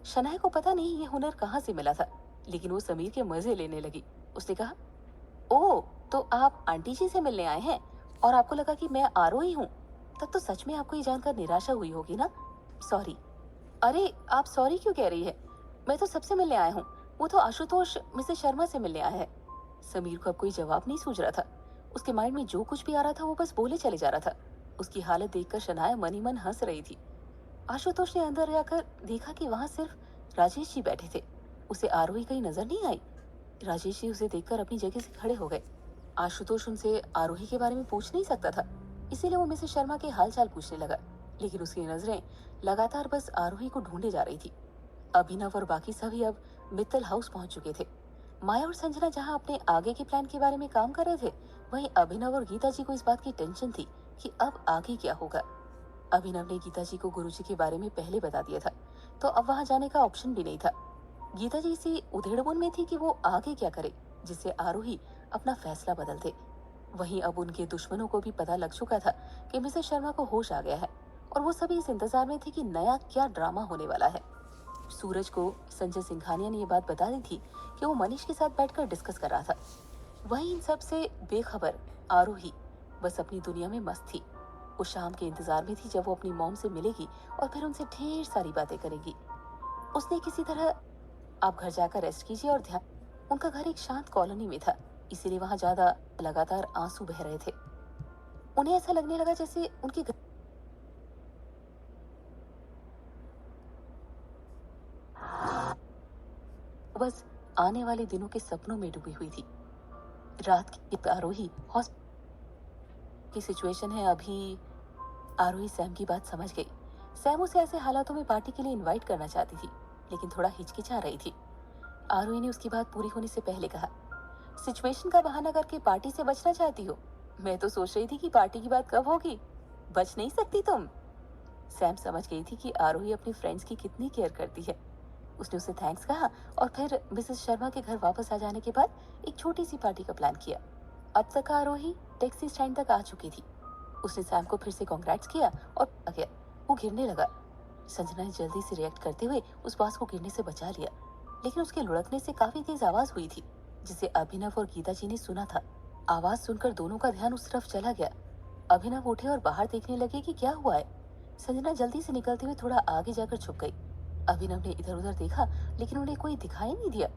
शनाया को पता नहीं ये हुनर कहाँ से मिला था, लेकिन वो समीर के मजे लेने लगी। उसने कहा, ओह, तो आप आंटी जी से मिलने आए हैं और आपको लगा कि मैं आरोही हूँ? तब तो सच में आपको ये जानकर निराशा हुई होगी ना? सॉरी। अरे, आप सॉरी क्यों कह रही है? मैं तो सबसे मिलने आया हूँ। वो तो आशुतोष मिसेस शर्मा से मिलने आया है। समीर को अब कोई जवाब नहीं सूझ रहा था। उसके माइंड में जो कुछ भी आ रहा था वो बस बोले चले जा रहा था। उसकी हालत देखकर शनाया मन ही मन हंस रही थी। आशुतोष ने अंदर जाकर देखा कि वहां सिर्फ राजेश जी बैठे थे। उसे आरोही कहीं नजर नहीं आई। राजेश जी उसे देखकर अपनी जगह से खड़े हो गए। आशुतोष उनसे आरोही के बारे में पूछ नहीं सकता था, इसीलिए वो मिसेस शर्मा के हालचाल पूछने लगा, लेकिन उसकी नजरें लगातार बस आरोही को ढूंढे जा रही थी। अभिनव और बाकी सभी अब मित्तल हाउस पहुंच चुके थे। माया और संजना जहां अपने आगे के प्लान के बारे में काम कर रहे थे, वहीं अभिनव और गीता जी को इस बात की टेंशन थी कि अब आगे क्या होगा। अभिनव ने गीता जी को गुरुजी के बारे में पहले बता दिया था, तो अब वहां जाने का ऑप्शन भी नहीं था। गीता जी इसी उधेड़बुन में थी कि वो आगे क्या करे, जिससे आरोही अपना फैसला बदल दे। वहीं अब उनके दुश्मनों को भी पता लग चुका था कि मिसेस शर्मा को होश आ गया है, और वो सभी इस इंतजार में थे कि नया क्या ड्रामा होने वाला है। सूरज को संजय सिंघानिया ने ये बात बता दी थी कि वो मनीष के साथ बैठकर डिस्कस कर रहा था। वहीं इन सब से बेखबर आरोही बस अपनी दुनिया में मस्त थी। वो शाम के इंतजार में थी जब वो अपनी मॉम से मिलेगी और फिर उनसे ढेर सारी बातें करेगी। उसने किसी तरह, आप घर जाकर रेस्ट कीजिए और ध्यान, उनका घर एक शांत कॉलोनी में था, इसीलिए वहां ज्यादा लगातार आंसू बह रहे थे। उन्हें ऐसा लगने लगा जैसे उनके घर बस आने वाले दिनों के सपनों में डूबी हुई थी। रात की आरोही हॉस्पिटल की सिचुएशन है अभी। आरोही सैम की बात समझ गई। सैम उसे ऐसे हालातों में पार्टी के लिए इनवाइट करना चाहती थी, लेकिन थोड़ा हिचकिचा रही थी। आरोही ने उसकी बात पूरी होने से पहले कहा, सिचुएशन का बहाना करके पार्टी से बचना चाहती हो? मैं तो सोच रही थी कि पार्टी की बात कब होगी, बच नहीं सकती तुम। सैम समझ गई थी कि आरोही अपनी फ्रेंड्स की कितनी केयर करती है। उसने उसे थैंक्स कहा और फिर मिसेस शर्मा के घर वापस आ जाने के बाद एक छोटी सी पार्टी का प्लान किया। अब तक आरोही टैक्सी स्टैंड तक आ चुकी थी। उसने सैम को फिर से कॉन्ग्रेट्स किया और आ गया। वो गिरने लगा। संजना ने जल्दी से रिएक्ट करते हुए उस बास को गिरने से बचा लिया, लेकिन उसके लुढ़कने से काफी तेज आवाज हुई थी, जिसे अभिनव और गीता जी ने सुना था। आवाज सुनकर दोनों का ध्यान उस तरफ चला गया। अभिनव उठे और बाहर देखने लगे कि क्या हुआ है। संजना जल्दी से निकलते हुए थोड़ा आगे जाकर छुप गई। अभिनव ने इधर उधर देखा, लेकिन उन्हें कोई दिखाई नहीं दिया।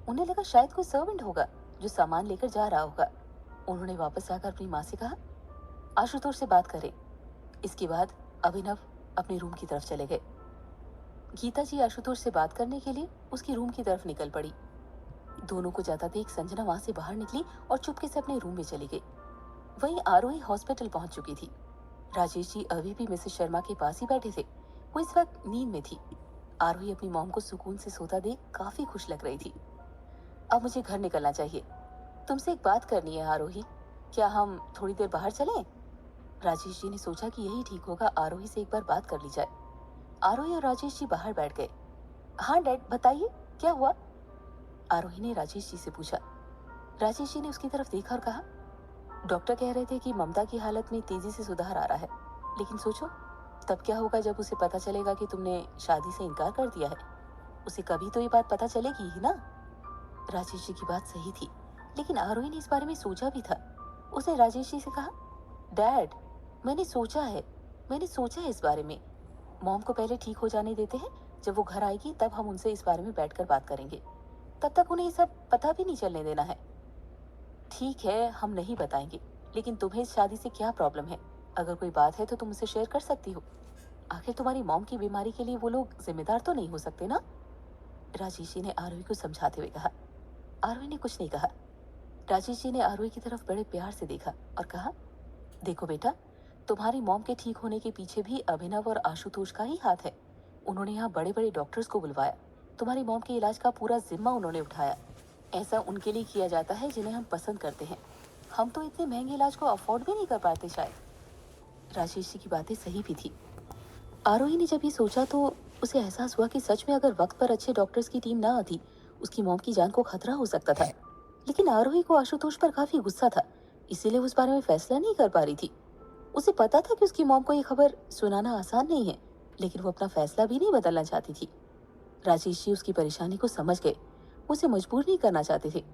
उन्हें लगा शायद कोई सर्वेंट होगा जो सामान लेकर जा रहा होगा। उन्होंने वापस आकर अपनी माँ से कहा, आशुतोष से बात करें। इसके बाद अभिनव अपने रूम की तरफ चले गए। गीता जी आशुतोष से बात करने के लिए उसकी रूम की तरफ निकल पड़ी। दोनों को जाता देख संजना वहां से बाहर निकली और चुपके से अपने रूम में चली गई। वहीं आरोही हॉस्पिटल पहुंच चुकी थी। राजेश जी अभी भी मिसेस शर्मा के पास ही बैठे थे। वो इस वक्त नींद में थी। आरोही अपनी मॉम को सुकून से सोता देख काफी खुश लग रही थी। अब मुझे घर निकलना चाहिए। तुमसे एक बात करनी है आरोही, क्या हम थोड़ी देर बाहर चलें? राजेश जी ने सोचा कि यही ठीक होगा, आरोही से एक बार बात कर ली जाए। आरोही और राजेश जी बाहर बैठ गए। हाँ डैड, बताइए क्या हुआ? आरोही ने राजेश जी से पूछा। राजेश जी ने उसकी तरफ देखा और कहा, डॉक्टर कह रहे थे कि ममता की हालत में तेजी से सुधार आ रहा है, लेकिन सोचो तब क्या होगा जब उसे पता चलेगा कि तुमने शादी से इनकार कर दिया है। उसे कभी तो ये बात पता चलेगी ही ना। राजेश जी की बात सही थी, लेकिन आरोही ने इस बारे में सोचा भी था। उसने राजेश जी से कहा, डैड मैंने सोचा है इस बारे में। मॉम को पहले ठीक हो जाने देते हैं, जब वो घर आएगी तब हम उनसे इस बारे में बैठकर बात करेंगे। तब तक उन्हें ये सब पता भी नहीं चलने देना है। ठीक है, हम नहीं बताएंगे, लेकिन तुम्हें इस शादी से क्या प्रॉब्लम है? अगर कोई बात है तो तुम उसे शेयर कर सकती हो। आखिर तुम्हारी मॉम की बीमारी के लिए वो लोग जिम्मेदार तो नहीं हो सकते ना? राजेश जी ने आरोही को समझाते हुए कहा। आरोही ने कुछ नहीं कहा। राजेश जी ने आरोही की तरफ बड़े प्यार से देखा और कहा, देखो बेटा, तुम्हारी मॉम के ठीक होने के पीछे भी अभिनव और आशुतोष का ही हाथ है। उन्होंने यहाँ बड़े बड़े डॉक्टर्स को बुलवाया। तुम्हारी मॉम के इलाज का पूरा जिम्मा उन्होंने उठाया। ऐसा उनके लिए किया जाता है जिन्हें हम पसंद करते हैं। हम तो इतने महंगे इलाज को अफोर्ड भी नहीं कर पाते शायद। राजेश जी की बातें सही भी थी। आरोही ने जब ये सोचा तो उसे एहसास हुआ कि सच में अगर वक्त पर अच्छे डॉक्टर्स की टीम ना आती, उसकी मॉम की जान को खतरा हो सकता था। लेकिन आरोही को आशुतोष पर काफी गुस्सा था, इसीलिए उस बारे में फैसला नहीं कर पा रही थी। उसे पता था कि उसकी मॉम को ये खबर सुनाना आसान नहीं है, लेकिन वो अपना फैसला भी नहीं बदलना चाहती थी। राजेश जी उसकी परेशानी को समझ गए। वो उसे मजबूर नहीं करना चाहते थे,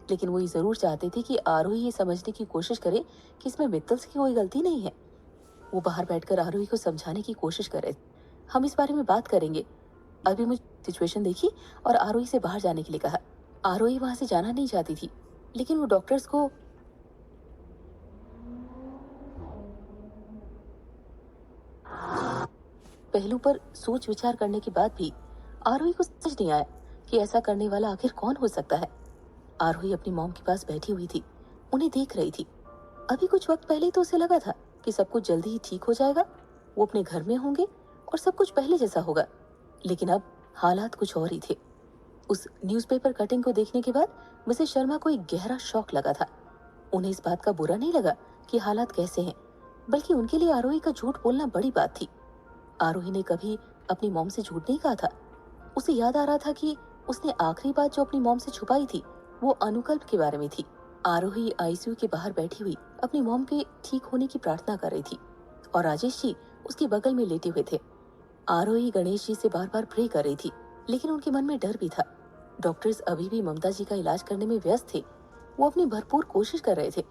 लेकिन वो ये जरूर चाहते थे कि आरोही ये समझने की कोशिश करे कि इसमें मित्तल की कोई गलती नहीं है। वो बाहर बैठकर आरोही को समझाने की कोशिश कर रहे थे। हम इस बारे में बात करेंगे। अभी मुझे सिचुएशन देखी और आरोही से बाहर जाने के लिए कहा। आरोही वहां से जाना नहीं चाहती थी, लेकिन वो डॉक्टर्स को पहलू पर सोच विचार करने के बाद भी आरोही को समझ नहीं आया कि ऐसा करने वाला आखिर कौन हो सकता है। आरोही अपनी मॉम के पास बैठी हुई थी, उन्हें देख रही थी। अभी कुछ वक्त पहले तो उसे लगा था कि सब कुछ जल्दी ही ठीक हो जाएगा, वो अपने घर में होंगे और सब कुछ पहले जैसा होगा। लेकिन अब हालात कुछ और ही थे। उस न्यूज़पेपर कटिंग को देखने के बाद मिसेस शर्मा को एक गहरा शॉक लगा था। उन्हें इस बात का बुरा नहीं लगा कि हालात कैसे हैं, बल्कि उनके लिए आरोही का झूठ बोलना बड़ी बात थी। आरोही ने कभी अपनी मॉम से झूठ नहीं कहा था। उसे याद आ रहा था कि उसने आखिरी बात जो अपनी मॉम से छुपाई थी वो अनुकल्प के बारे में थी। आरोही आईसीयू के बाहर बैठी हुई अपनी मॉम के ठीक होने की प्रार्थना कर रही थी और राजेश जी उसके बगल में लेटे हुए थे। आरोही गणेश जी से बार बार प्रे कर रही थी, लेकिन उनके मन में डर भी था। डॉक्टर्स अभी भी ममता जी का इलाज करने में व्यस्त थे। वो अपनी भरपूर कोशिश कर रहे थे।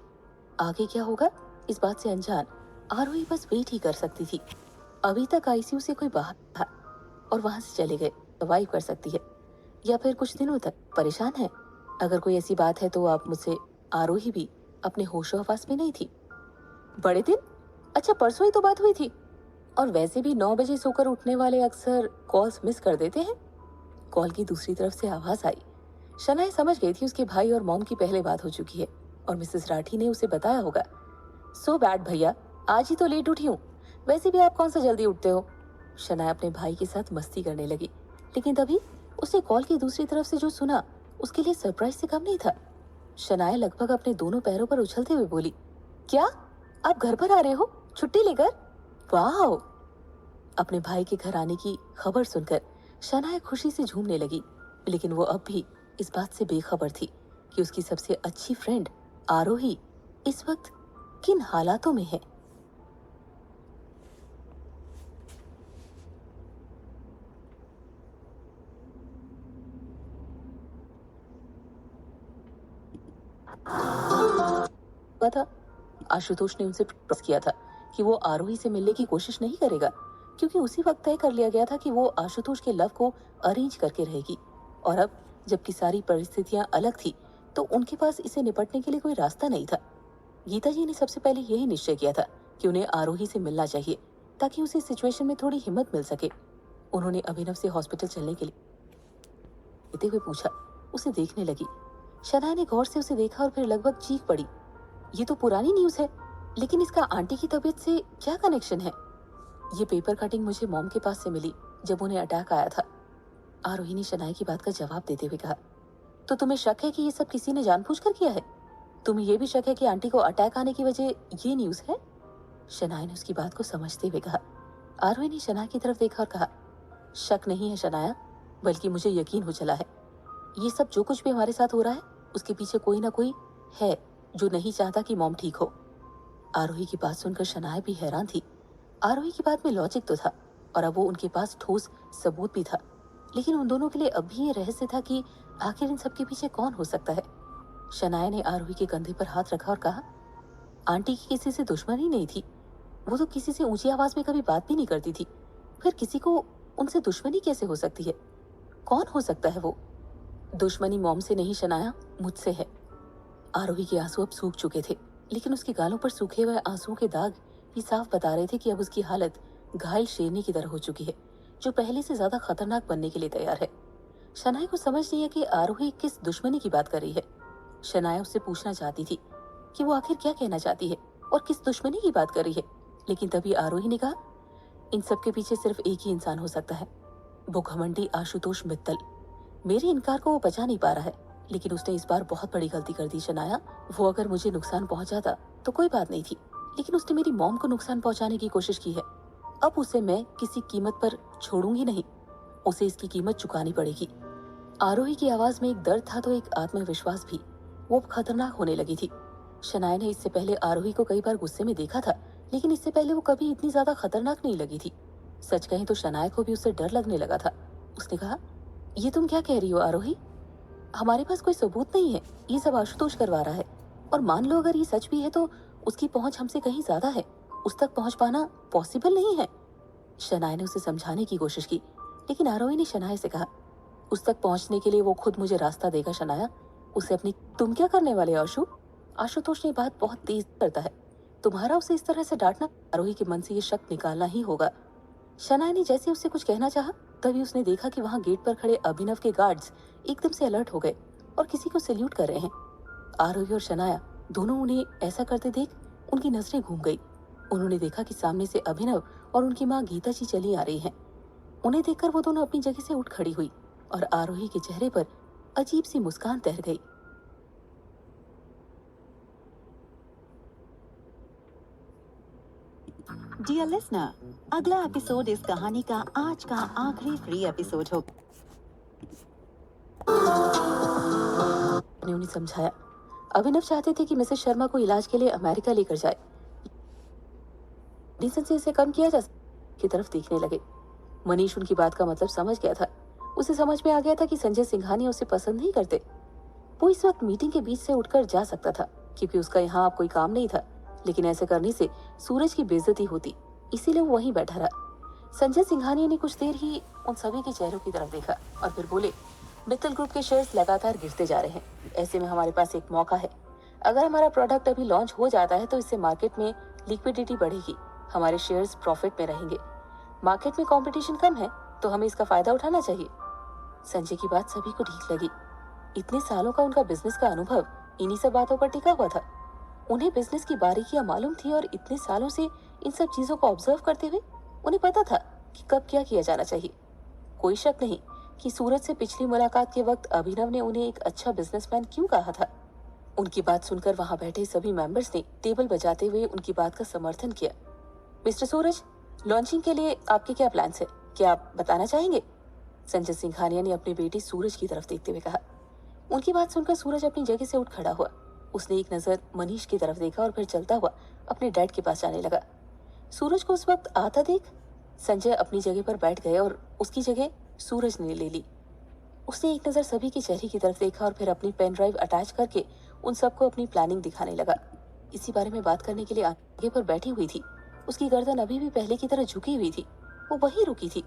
आगे क्या होगा इस बात से अनजान आरोही बस वेट ही कर सकती थी। अभी तक आईसीयू से कोई बाहर था और वहां से चले गए, सर्वाइव कर सकती है, या फिर कुछ दिनों तक परेशान है। अगर कोई ऐसी बात है तो आप मुझसे। आरोही भी अपने होशो हवास में नहीं थी। बड़े दिन? अच्छा, परसों ही तो बात हुई थी। और वैसे भी 9 बजे सोकर उठने वाले अक्सर कॉल्स मिस कर देते हैं। कॉल की दूसरी तरफ से आवाज आई। शनाया समझ गई थी उसके भाई और मॉम की पहले बात हो चुकी है और मिसेस राठी ने उसे बताया होगा। सो बैड भैया, आज ही तो लेट उठी हूँ। वैसे भी आप कौन सा जल्दी उठते हो? शनाया अपने भाई के साथ मस्ती करने लगी, लेकिन तभी उसने कॉल की दूसरी तरफ से जो सुना उसके लिए सरप्राइज से कम नहीं था। शनाया लगभग अपने दोनों पैरों पर उछलते हुए बोली, क्या आप घर पर आ रहे हो छुट्टी लेकर? वाह! अपने भाई के घर आने की खबर सुनकर शनाया खुशी से झूमने लगी, लेकिन वो अब भी इस बात से बेखबर थी कि उसकी सबसे अच्छी फ्रेंड आरोही इस वक्त किन हालातों में है। हुआ था, आशुतोष ने उनसे प्रॉमिस किया था कि वो आरोही से मिलने की कोशिश नहीं करेगा, क्योंकि उसी वक्त तय कर लिया गया था कि वो आशुतोष के लव को अरेंज करके रहेगी। और अब जबकि सारी परिस्थितियां अलग थी, तो उनके पास इसे निपटने के लिए कोई रास्ता नहीं था। गीता जी ने सबसे पहले यही निश्चय किया था कि उन्हें आरोही से मिलना चाहिए, ताकि उसे सिचुएशन में थोड़ी हिम्मत मिल सके। उन्होंने अभिनव से हॉस्पिटल चलने के लिए कहते हुए पूछा। उसे देखने लगी। शनाया ने गौर से उसे देखा और फिर लगभग चीख पड़ी। ये तो पुरानी न्यूज़ है, लेकिन इसका आंटी की तबीयत से क्या कनेक्शन है? ये पेपर कटिंग मुझे मॉम के पास से मिली जब उन्हें अटैक आया था। आरोही ने शनाया की बात का जवाब देते हुए कहा। तो तुम्हें शक है कि ये सब किसी ने जानबूझकर किया है? तुम्हें ये भी शक है कि आंटी को अटैक आने की वजह ये न्यूज़ है? शनाया ने उसकी बात को समझते हुए कहा। आरोही ने शनाया की तरफ देखा और कहा, शक नहीं है शनाया, बल्कि मुझे यकीन हो चला है। ये सब जो कुछ भी हमारे साथ हो रहा है, उसके पीछे कोई ना कोई है जो नहीं चाहता कि मॉम ठीक हो। आरोही की बात सुनकर शनाया भी हैरान थी। आरोही की बात में लॉजिक तो था और अब वो उनके पास ठोस सबूत भी था, लेकिन उन दोनों के लिए अब भी ये रहस्य था कि आखिर इन सब के पीछे कौन हो सकता है। शनाया ने आरोही के कंधे पर हाथ रखा और कहा, आंटी की किसी से दुश्मनी नहीं थी। वो तो किसी से ऊंची आवाज में कभी बात भी नहीं करती थी। फिर किसी को उनसे दुश्मनी कैसे हो सकती है? कौन हो सकता है वो? दुश्मनी मॉम से नहीं शनाया, मुझसे है। आरोही के आंसू अब सूख चुके थे, लेकिन उसके गालों पर सूखे हुए आंसुओं के दाग ये साफ बता रहे थे कि अब उसकी हालत घायल शेरनी की तरह हो चुकी है, जो पहले से ज्यादा खतरनाक बनने के लिए तैयार है। शनाया को समझ नहीं है कि आरोही किस दुश्मनी की बात कर रही है। शनाया उससे पूछना चाहती थी कि वो आखिर क्या कहना चाहती है और किस दुश्मनी की बात कर रही है, लेकिन तभी आरोही ने कहा, इन सब के पीछे सिर्फ एक ही इंसान हो सकता है, वो घमंडी आशुतोष मित्तल। मेरे इनकार को वो बचा नहीं पा रहा है, लेकिन उसने इस बार बहुत बड़ी गलती कर दी शनाया। वो अगर मुझे नुकसान पहुंचाता तो कोई बात नहीं थी, लेकिन उसने मेरी मॉम को नुकसान पहुंचाने की कोशिश की है। अब उसे मैं किसी कीमत पर छोड़ूंगी नहीं, उसे इसकी कीमत चुकानी पड़ेगी। आरोही की आवाज में एक दर्द था तो एक आत्मविश्वास भी। वो खतरनाक होने लगी थी। शनाया ने इससे पहले आरोही को कई बार गुस्से में देखा था, लेकिन इससे पहले वो कभी इतनी ज्यादा खतरनाक नहीं लगी थी। सच कहें तो शनाया को भी उससे डर लगने लगा था। उसने कहा, ये तुम क्या कह रही हो आरोही? हमारे पास कोई सबूत नहीं है, ये सब आशुतोष करवा रहा है। और मान लो अगर ये सच भी है तो उसकी पहुंच हमसे कहीं ज्यादा है, उस तक पहुंच पाना पॉसिबल नहीं है। शनाया ने उसे समझाने की कोशिश की, लेकिन आरोही ने शनाया से कहा, उस तक पहुंचने के लिए वो खुद मुझे रास्ता देगा शनाया। उसे अपनी तुम क्या करने वाले आशु? आशुतोष ने बात बहुत तेज करता है, तुम्हारा उसे इस तरह से डांटना। आरोही के मन से ये शक निकालना ही होगा। शनाया ने जैसे उससे कुछ कहना चाहा, तभी उसने देखा कि वहां गेट पर खड़े अभिनव के गार्ड्स एकदम से अलर्ट हो गए और किसी को सैल्यूट कर रहे हैं। आरोही और शनाया दोनों उन्हें ऐसा करते देख उनकी नजरें घूम गई। उन्होंने देखा कि सामने से अभिनव और उनकी माँ गीता जी चली आ रही हैं। उन्हें देखकर वो दोनों अपनी जगह से उठ खड़ी हुई और आरोही के चेहरे पर अजीब सी मुस्कान तैर गई। डियर लिसनर, अगला एपिसोड इस कहानी का आज का आखिरी फ्री एपिसोड होगा। ने उन्हें समझाया। अभिनव चाहते थे कि मिसेस शर्मा को इलाज के लिए अमेरिका लेकर जाए, रीजन से इसे कम किया जा की तरफ देखने लगे। मनीष उनकी बात का मतलब समझ गया था। उसे समझ में आ गया था कि संजय सिंघानिया उसे पसंद नहीं करते। वो इस वक्त मीटिंग के बीच से उठकर जा सकता था, क्योंकि उसका यहाँ अब कोई काम नहीं था, लेकिन ऐसे करने से सूरज की बेइज्जती होती, इसीलिए वो वहीं बैठा रहा। संजय सिंघानिया ने कुछ देर ही उन सभी के चेहरों की तरफ देखा और फिर बोले, मित्तल ग्रुप के शेयर्स लगातार गिरते जा रहे हैं। ऐसे में हमारे पास एक मौका है। अगर हमारा प्रोडक्ट अभी लॉन्च हो जाता है तो इससे मार्केट में लिक्विडिटी बढ़ेगी, हमारे शेयर्स प्रॉफिट में रहेंगे। मार्केट में कंपटीशन कम है तो हमें इसका फायदा उठाना चाहिए। संजय की बात सभी को ठीक लगी। इतने सालों का उनका बिजनेस का अनुभव इन्हीं सब बातों पर टिका हुआ था। उन्हें बिजनेस की बारीकियां मालूम थी और इतने सालों से इन सब चीजों को ऑब्जर्व करते हुए उन्हें पता था कि कब क्या किया जाना चाहिए। कोई शक नहीं कि सूरज से पिछली मुलाकात के वक्त अभिनव ने उन्हें एक अच्छा बिजनेसमैन क्यों कहा था। उनकी बात सुनकर वहां बैठे सभी मेंबर्स ने टेबल बजाते हुए उनकी बात का समर्थन किया। मिस्टर सूरज, लॉन्चिंग के लिए आपके क्या प्लान्स है, क्या आप बताना चाहेंगे? संजय सिंघानिया ने अपनी बेटी सूरज की तरफ देखते हुए कहा। उनकी बात सुनकर सूरज अपनी जगह से उठ खड़ा हुआ। उसने एक नजर मनीष की तरफ देखा और फिर चलता हुआ अपने डैड के पास जाने लगा। सूरज को उस वक्त आता देख संजय अपनी जगह पर बैठ गए और उसकी जगह सूरज ने ले ली। उसने एक नजर सभी के चेहरे की तरफ देखा और फिर अपनी पेन ड्राइव अटैच करके उन सबको अपनी प्लानिंग दिखाने लगा। इसी बारे में बात करने के लिए आगे पर बैठी हुई थी। उसकी गर्दन अभी भी पहले की तरह झुकी हुई थी। वो वहीं रुकी थी।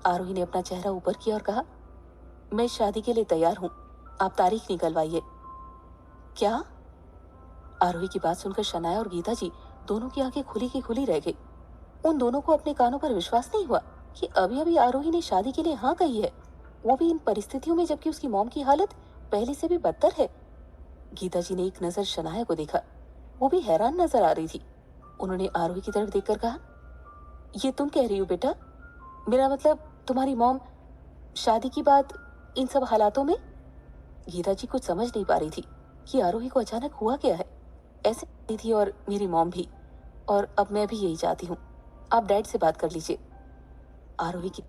आरोही ने अपना चेहरा ऊपर किया और कहा, मैं शादी के लिए तैयार हूँ, आप तारीख निकलवाइए। क्या? आरोही की बात सुनकर शनाया और गीता जी दोनों की आंखें खुली की खुली रह गई। उन दोनों को अपने कानों पर विश्वास नहीं हुआ कि अभी अभी आरोही ने शादी के लिए हाँ कही है, वो भी इन परिस्थितियों में जबकि उसकी मॉम की हालत पहले से भी बदतर है। गीता जी ने एक नजर शनाया को देखा। वो भी हैरान नजर आ रही थी। उन्होंने आरोही की तरफ देखकर कहा, ये तुम कह रही हो बेटा? मेरा मतलब तुम्हारी मॉम शादी की बात इन सब हालातों में? गीता जी कुछ समझ नहीं पा रही थी कि आरोही को अचानक हुआ क्या है। ऐसे थी और मेरी मॉम भी, और अब मैं भी यही चाहती हूँ। आप डैड से बात कर लीजिए। आरोही की